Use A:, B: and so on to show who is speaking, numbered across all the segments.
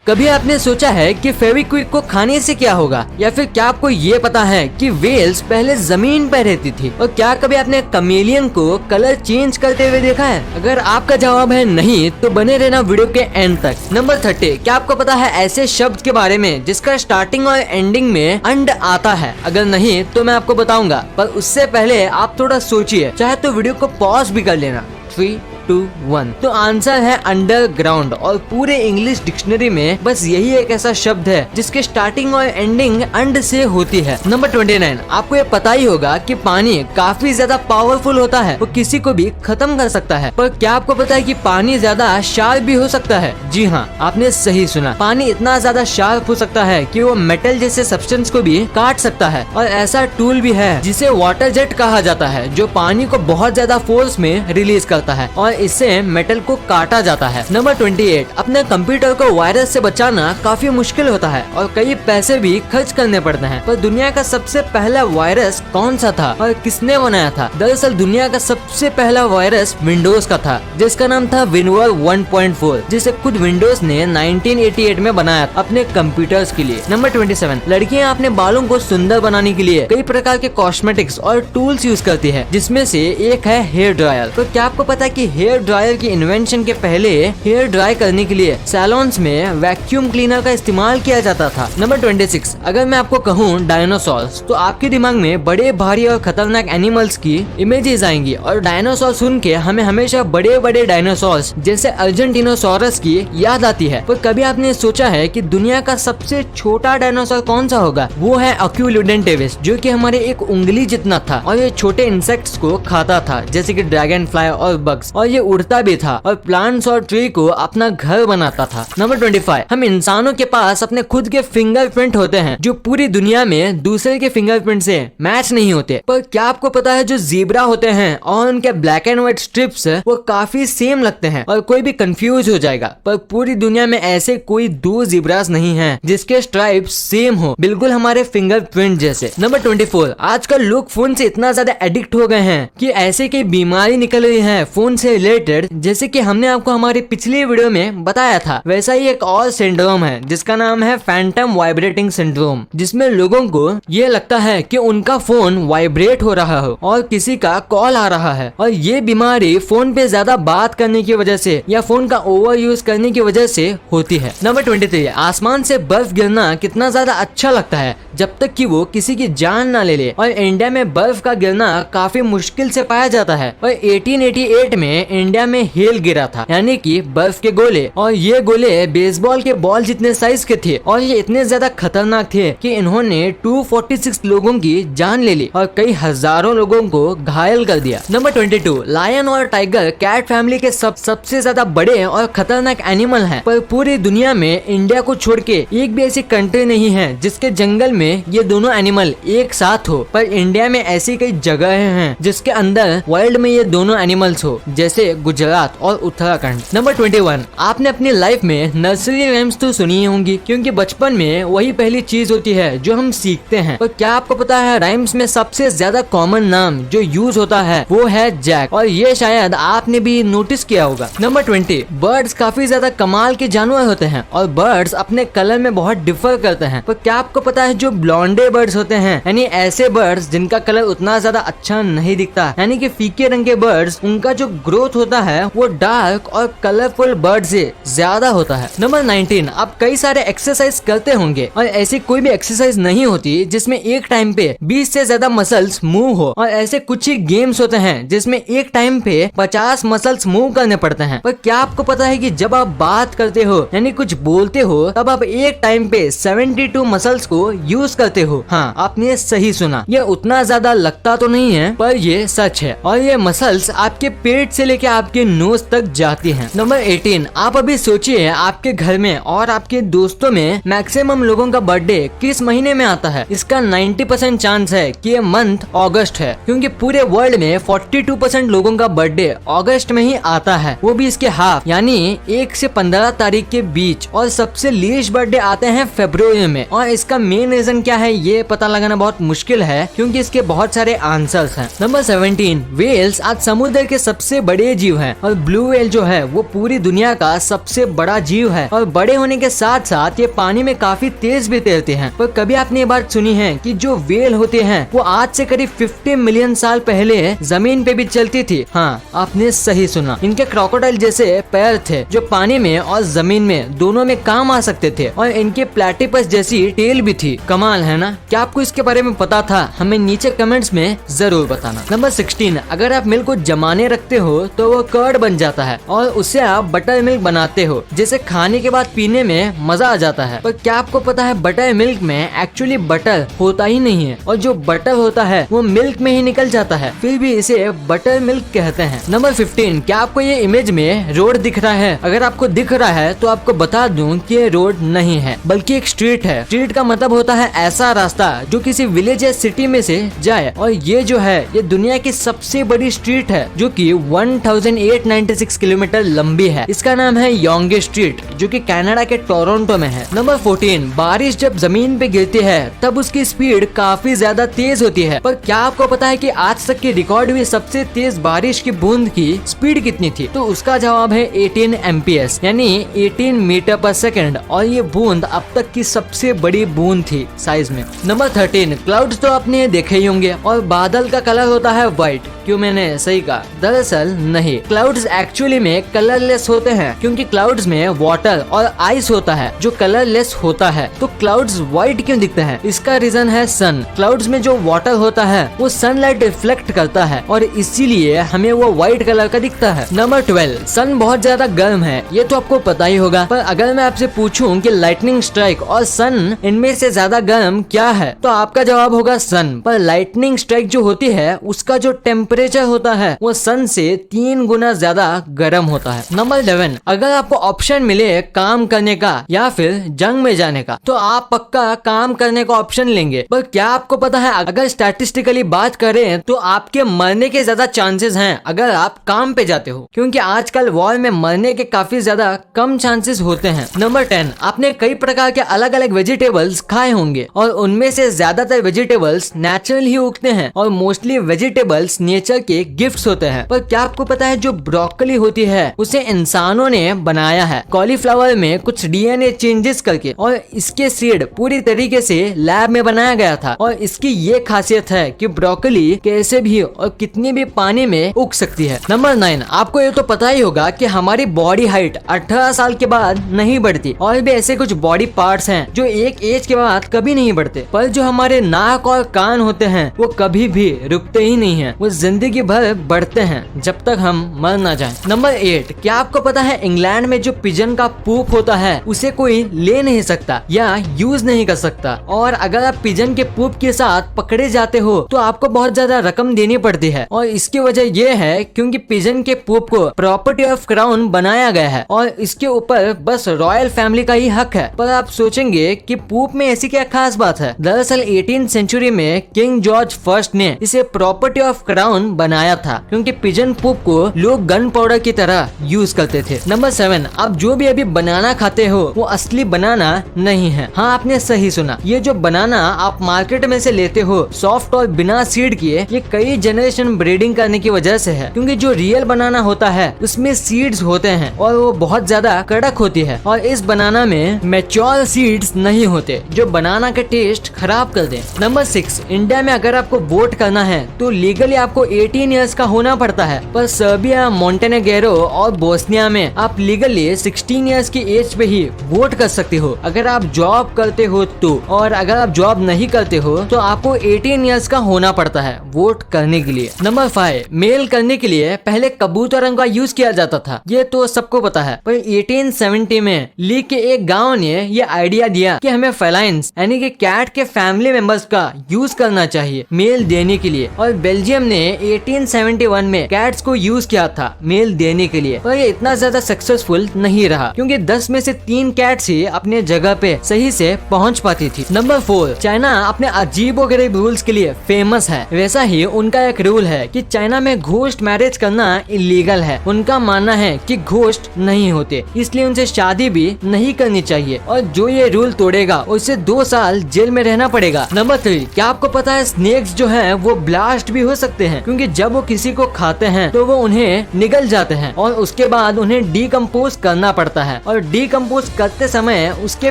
A: कभी आपने सोचा है कि फेविक्विक को खाने से क्या होगा, या फिर क्या आपको ये पता है कि वेल्स पहले जमीन पर रहती थी? और क्या कभी आपने कमेलियन को कलर चेंज करते हुए देखा है? अगर आपका जवाब है नहीं तो बने रहना वीडियो के एंड तक। नंबर 30, क्या आपको पता है ऐसे शब्द के बारे में जिसका स्टार्टिंग और एंडिंग में अंड आता है? अगर नहीं तो मैं आपको बताऊंगा, पर उससे पहले आप थोड़ा सोचिए, चाहे तो वीडियो को पॉज भी कर लेना। 3, 2, 1। तो आंसर है अंडरग्राउंड, और पूरे इंग्लिश डिक्शनरी में बस यही एक ऐसा शब्द है जिसके स्टार्टिंग और एंडिंग अंड से होती है। नंबर 29, आपको ये पता ही होगा कि पानी काफी ज्यादा पावरफुल होता है, वो किसी को भी खत्म कर सकता है। पर क्या आपको पता है कि पानी ज्यादा शार्प भी हो सकता है? जी हाँ, आपने सही सुना। पानी इतना ज्यादा शार्प हो सकता है कि वो मेटल जैसे सब्सटेंस को भी काट सकता है। और ऐसा टूल भी है जिसे वाटर जेट कहा जाता है, जो पानी को बहुत ज्यादा फोर्स में रिलीज करता है और इससे मेटल को काटा जाता है। नंबर 28, अपने कंप्यूटर को वायरस से बचाना काफी मुश्किल होता है और कई पैसे भी खर्च करने पड़ते हैं। पर दुनिया का सबसे पहला वायरस कौन सा था और किसने बनाया था? दरअसल दुनिया का सबसे पहला वायरस विंडोज का था, जिसका नाम था विनवर 1.4, जिसे खुद विंडोज ने 1988 में बनाया अपने कंप्यूटर्स के लिए। नंबर 27, लड़कियां अपने बालों को सुंदर बनाने के लिए कई प्रकार के कॉस्मेटिक्स और टूल्स यूज करती है, जिसमें से एक है हेयर ड्रायर। तो क्या आपको पता है कि हेयर ड्रायर की इन्वेंशन के पहले हेयर ड्राई करने के लिए सैलून्स में वैक्यूम क्लीनर का इस्तेमाल किया जाता था। नंबर 26, अगर मैं आपको कहूँ डायनासोर्स, तो आपके दिमाग में बड़े भारी और खतरनाक एनिमल्स की इमेजेस आएंगी, और डायनासोर सुन के हमें हमेशा बड़े बड़े डायनासोर्स जैसे अर्जेंटिनोसॉरस की याद आती है। पर कभी आपने सोचा है कि दुनिया का सबसे छोटा डायनासोर कौन सा होगा? वो है अक्यूलुडेंटेविस, जो कि हमारे एक उंगली जितना था, और ये छोटे इंसेक्ट्स को खाता था, जैसे कि ड्रैगन फ्लाई और बग्स, और ये उड़ता भी था और प्लांट्स और ट्री को अपना घर बनाता था। नंबर 25, हम इंसानों के पास अपने खुद के फिंगरप्रिंट होते हैं, जो पूरी दुनिया में दूसरे के फिंगरप्रिंट से मैच नहीं होते। पर क्या आपको पता है जो जीब्रा होते हैं और उनके ब्लैक एंड व्हाइट स्ट्रिप्स वो काफी सेम लगते हैं और कोई भी कंफ्यूज हो जाएगा, पर पूरी दुनिया में ऐसे कोई 2 जीब्रास नहीं हैं जिसके स्ट्राइप्स सेम हो, बिल्कुल हमारे फिंगरप्रिंट जैसे। नंबर 24, आजकल लोग फोन से इतना ज्यादा एडिक्ट हो गए हैं कि ऐसे की बीमारी निकल रही है फोन से रिलेटेड, जैसे कि हमने आपको हमारी पिछली वीडियो में बताया था। वैसा ही एक और सिंड्रोम है जिसका नाम है फैंटम वाइब्रेटिंग सिंड्रोम, जिसमें लोगों को ये लगता है कि उनका फोन वाइब्रेट हो रहा हो और किसी का कॉल आ रहा है, और ये बीमारी फोन पे ज्यादा बात करने की वजह से या फोन का ओवर यूज करने की वजह से होती है। नंबर 23, आसमान से बर्फ गिरना कितना ज्यादा अच्छा लगता है जब तक कि वो किसी की जान ना ले ले, और इंडिया में बर्फ का गिरना काफी मुश्किल से पाया जाता है। और 1888 में इंडिया में हेल गिरा था, यानी कि बर्फ के गोले, और ये गोले बेसबॉल के बॉल जितने साइज के थे, और ये इतने ज्यादा खतरनाक थे कि इन्होंने 246 लोगों की जान ले ली और कई हजारों लोगों को घायल कर दिया। नंबर 22, लायन और टाइगर कैट फैमिली के सबसे ज्यादा बड़े और खतरनाक एनिमल हैं, पर पूरी दुनिया में इंडिया को छोड़ के एक भी ऐसी कंट्री नहीं है जिसके जंगल में ये दोनों एनिमल एक साथ हो। पर इंडिया में ऐसी कई जगह हैं जिसके अंदर वर्ल्ड में ये दोनों एनिमल्स हो, जैसे गुजरात और उत्तराखंड। नंबर 21, आपने अपनी लाइफ में नर्सरी राइम्स तो सुनी होंगी, क्योंकि बचपन में वही पहली चीज होती है जो हम सीखते हैं। और क्या आपको पता है राइम्स में सबसे ज्यादा कॉमन नाम जो यूज होता है वो है जैक, और ये शायद आपने भी नोटिस किया होगा। नंबर 20, बर्ड्स काफी ज्यादा कमाल के जानवर होते हैं और बर्ड्स अपने कलर में बहुत डिफर करते हैं। पर क्या आपको पता है जो ब्लॉन्डे बर्ड्स होते हैं, यानी ऐसे बर्ड्स जिनका कलर उतना ज्यादा अच्छा नहीं दिखता, यानी कि फीके रंग के बर्ड्स, उनका जो ग्रोथ होता है वो डार्क और कलरफुल बर्ड से ज्यादा होता है। नंबर 19, आप कई सारे एक्सरसाइज करते होंगे, और ऐसी कोई भी एक्सरसाइज नहीं होती जिसमें एक टाइम पे 20 से ज्यादा मसल्स मूव हो, और ऐसे कुछ ही गेम्स होते हैं जिसमें एक टाइम पे 50 मसल्स मूव करने पड़ते हैं। पर क्या आपको पता है कि जब आप बात करते हो यानी कुछ बोलते हो, तब आप एक टाइम पे 72 मसल्स को यूज करते हो? हाँ, आपने सही सुना। ये उतना ज्यादा लगता तो नहीं है, पर ये सच है, और ये मसल्स आपके पेट से लेके आपके नोज तक जाती हैं। नंबर 18, आप अभी सोचिए आपके घर में और आपके दोस्तों में मैक्सिमम लोगों का बर्थडे किस महीने में आता है? इसका 90% चांस है कि ये मंथ अगस्त है, क्योंकि पूरे वर्ल्ड में 42% लोगों का बर्थडे अगस्त में ही आता है, वो भी इसके हाफ यानी 1 से 15 तारीख के बीच, और सबसे लीस्ट बर्थडे आते हैं फरवरी में। और इसका मेन रीजन क्या है ये पता लगाना बहुत मुश्किल है, क्योंकि इसके बहुत सारे आंसर्स हैं। नंबर 17, वेल्स आज समुद्र के सबसे बड़े बड़े जीव हैं और ब्लू व्हेल जो है वो पूरी दुनिया का सबसे बड़ा जीव है और बड़े होने के साथ साथ ये पानी में काफी तेज भी तैरते हैं। पर कभी आपने ये बात सुनी है कि जो व्हेल होते हैं वो आज से करीब 50 मिलियन साल पहले जमीन पे भी चलती थी? हाँ, आपने सही सुना। इनके क्रोकोडाइल जैसे पैर थे जो पानी में और जमीन में दोनों में काम आ सकते थे और इनके प्लेटिपस जैसी टेल भी थी। कमाल है ना? क्या आपको इसके बारे में पता था? हमें नीचे कमेंट्स में जरूर बताना। नंबर 16, अगर आप मिल्क को जमाने रखते हो तो वो कर्ड बन जाता है और उससे आप बटर मिल्क बनाते हो, जिसे खाने के बाद पीने में मजा आ जाता है। पर क्या आपको पता है बटर मिल्क में एक्चुअली बटर होता ही नहीं है और जो बटर होता है वो मिल्क में ही निकल जाता है, फिर भी इसे बटर मिल्क कहते हैं। नंबर 15, क्या आपको ये इमेज में रोड दिख रहा है? अगर आपको दिख रहा है तो आपको बता दूं कि ये रोड नहीं है बल्कि एक स्ट्रीट है। स्ट्रीट का मतलब होता है ऐसा रास्ता जो किसी विलेज या सिटी में से जाए और ये जो है ये दुनिया की सबसे बड़ी स्ट्रीट है जो कि 1896 किलोमीटर लंबी है। इसका नाम है योंगे स्ट्रीट जो कि कनाडा के टोरंटो में है। नंबर 14, बारिश जब जमीन पे गिरती है तब उसकी स्पीड काफी ज्यादा तेज होती है। पर क्या आपको पता है कि आज तक की रिकॉर्ड हुई सबसे तेज बारिश की बूंद की स्पीड कितनी थी? तो उसका जवाब है 18 एमपीएस यानी 18 मीटर पर सेकंड और ये बूंद अब तक की सबसे बड़ी बूंद थी साइज में। नंबर 13, क्लाउड्स तो आपने देखे ही होंगे और बादल का कलर होता है व्हाइट। क्यों मैंने सही कहा? दरअसल नहीं, क्लाउड्स एक्चुअली में कलरलेस होते हैं क्योंकि क्लाउड्स में वाटर और आइस होता है जो कलरलेस होता है। तो क्लाउड्स व्हाइट क्यों दिखते हैं? इसका रीजन है सन। क्लाउड्स में जो वाटर होता है वो सनलाइट रिफ्लेक्ट करता है और इसीलिए हमें वो व्हाइट कलर का दिखता है। नंबर 12, सन बहुत ज्यादा गर्म है, ये तो आपको पता ही होगा। पर अगर मैं आपसे पूछूं कि लाइटनिंग स्ट्राइक और सन इनमें से ज्यादा गर्म क्या है तो आपका जवाब होगा सन। पर लाइटनिंग स्ट्राइक जो होती है उसका जो टेम्परेचर होता है वो सन से 3 गुना ज्यादा गर्म होता है। नंबर 11, अगर आपको ऑप्शन मिले काम करने का या फिर जंग में जाने का तो आप पक्का काम करने का ऑप्शन लेंगे। पर क्या आपको पता है अगर स्टैटिस्टिकली बात करें तो आपके मरने के ज्यादा चांसेस हैं अगर आप काम पे जाते हो, क्योंकि आजकल वॉर में मरने के काफी ज्यादा कम चांसेस होते हैं। नंबर 10, आपने कई प्रकार के अलग अलग वेजिटेबल्स खाए होंगे और उनमें से ज्यादातर वेजिटेबल्स नेचुरल ही उगते हैं और मोस्टली वेजिटेबल्स नेचर के गिफ्ट्स होते हैं। पर क्या आपको पता है जो ब्रोकली होती है उसे इंसानों ने बनाया है कॉलीफ्लावर में कुछ डीएनए चेंजेस करके और इसके सीड पूरी तरीके से लैब में बनाया गया था और इसकी ये खासियत है कि ब्रोकली कैसे भी और कितनी भी पानी में उग सकती है। नंबर 9, आपको ये तो पता ही होगा कि हमारी बॉडी हाइट 18 साल के बाद नहीं बढ़ती और भी ऐसे कुछ बॉडी पार्ट्स हैं जो एक एज के बाद कभी नहीं बढ़ते, पर जो हमारे नाक और कान होते हैं वो कभी भी रुकते ही नहीं है, वो जिंदगी भर बढ़ते हैं जब तक हम मर ना जाएं। नंबर 8, क्या आपको पता है इंग्लैंड में जो पिजन का पूप होता है उसे कोई ले नहीं सकता या यूज नहीं कर सकता और अगर आप पिजन के पूप के साथ पकड़े जाते हो तो आपको बहुत ज्यादा रकम देनी पड़ती है और इसकी वजह ये है क्योंकि पिजन के पूप को प्रॉपर्टी ऑफ क्राउन बनाया गया है और इसके ऊपर बस रॉयल फैमिली का ही हक है। पर आप सोचेंगे कि पूप में ऐसी क्या खास बात है? दरअसल 18th सेंचुरी में किंग जॉर्ज फर्स्ट ने इसे प्रॉपर्टी ऑफ क्राउन बनाया था क्योंकि पिजन पूप को लोग गन पाउडर की तरह यूज करते थे। नंबर 7, आप जो भी अभी बनाना खाते हो वो असली बनाना नहीं है। हाँ, आपने सही सुना, ये जो बनाना आप मार्केट में से लेते हो सॉफ्ट और बिना सीड किए, ये कई जनरेशन ब्रीडिंग करने की वजह से है क्योंकि जो रियल बनाना होता है उसमें सीड्स होते हैं और वो बहुत ज्यादा कड़क होती है और इस बनाना में मैच्योर सीड्स नहीं होते जो बनाना का टेस्ट खराब कर दे। नंबर 6, इंडिया में अगर आपको वोट करना है तो लीगली आपको 18 इयर्स का होना पड़ता है, पर सर्बिया, मोंटेनेग्रो और बोस्निया में आप लीगली 16 इयर्स की एज पे ही वोट कर सकते हो अगर आप जॉब करते हो तो, और अगर आप जॉब नहीं करते हो तो आपको 18 इयर्स का होना पड़ता है वोट करने के लिए। नंबर 5, मेल करने के लिए पहले कबूतरों का यूज किया जाता था, ये तो सबको पता है। पर 1870 में ली के एक गांव ने ये आइडिया दिया कि हमें फेलाइंस यानी कि कैट के फैमिली मेंबर्स का यूज करना चाहिए मेल देने के लिए और बेल्जियम ने 1871 में कैट्स को यूज किया था मेल देने के लिए, पर ये इतना ज्यादा सक्सेसफुल नहीं रहा क्योंकि 10 में से 3 कैट्स ही अपने जगह पे सही से पहुंच पाती थी। नंबर 4, चाइना अपने अजीबोगरीब रूल्स के लिए फेमस है। वैसा ही उनका एक रूल है कि चाइना में घोस्ट मैरिज करना इलीगल है। उनका मानना है कि घोस्ट नहीं होते इसलिए उनसे शादी भी नहीं करनी चाहिए और जो ये रूल तोड़ेगा उसे 2 साल जेल में रहना पड़ेगा। नंबर 3, क्या आपको पता है स्नेक्स जो है वो ब्लास्ट भी हो सकते हैं क्योंकि जब वो किसी को खाते हैं तो वो वो उन्हें निगल जाते हैं और उसके बाद उन्हें डीकम्पोज करना पड़ता है। और डीकम्पोज करते समय उसके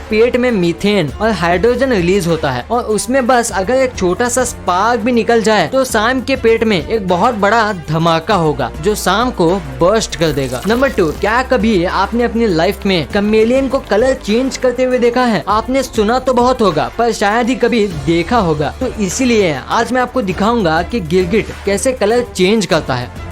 A: पेट में मीथेन और हाइड्रोजन रिलीज होता है और उसमें बस अगर एक छोटा सा स्पार्क भी निकल जाए तो सैम के पेट में एक बहुत बड़ा धमाका होगा जो सैम को बर्स्ट कर देगा। नंबर 2, क्या कभी आपने अपनी लाइफ में कमेलियन को कलर चेंज करते हुए देखा है? आपने सुना तो बहुत होगा पर शायद ही कभी देखा होगा, तो इसीलिए आज मैं आपको दिखाऊंगा कि गिरगिट कैसे कलर चेंज करता है।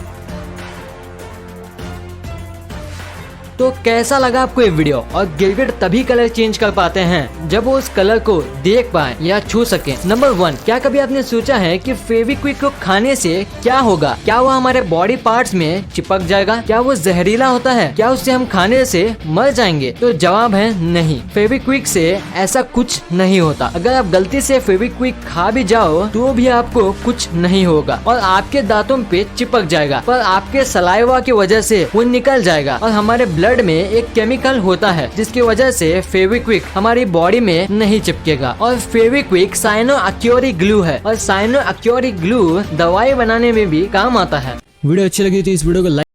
A: तो कैसा लगा आपको ये वीडियो? और गिरगिट तभी कलर चेंज कर पाते हैं जब वो उस कलर को देख पाए या छू सके। नंबर 1, क्या कभी आपने सोचा है कि फेविक्विक को खाने से क्या होगा? क्या वो हमारे बॉडी पार्ट्स में चिपक जाएगा? क्या वो जहरीला होता है? क्या उससे हम खाने से मर जाएंगे? तो जवाब है नहीं, फेविक्विक से ऐसा कुछ नहीं होता। अगर आप गलती से फेविक्विक खा भी जाओ तो भी आपको कुछ नहीं होगा और आपके दांतों पे चिपक जाएगा, पर आपके सलाइवा की वजह से वो निकल जाएगा। और हमारे ब्लड में एक केमिकल होता है जिसकी वजह से फेविक्विक हमारी बॉडी में नहीं चिपकेगा। और फेविक्विक साइनो-एक्टिव ग्लू है और साइनो-एक्टिव ग्लू दवाई बनाने में भी काम आता है।
B: वीडियो अच्छी लगी तो इस वीडियो को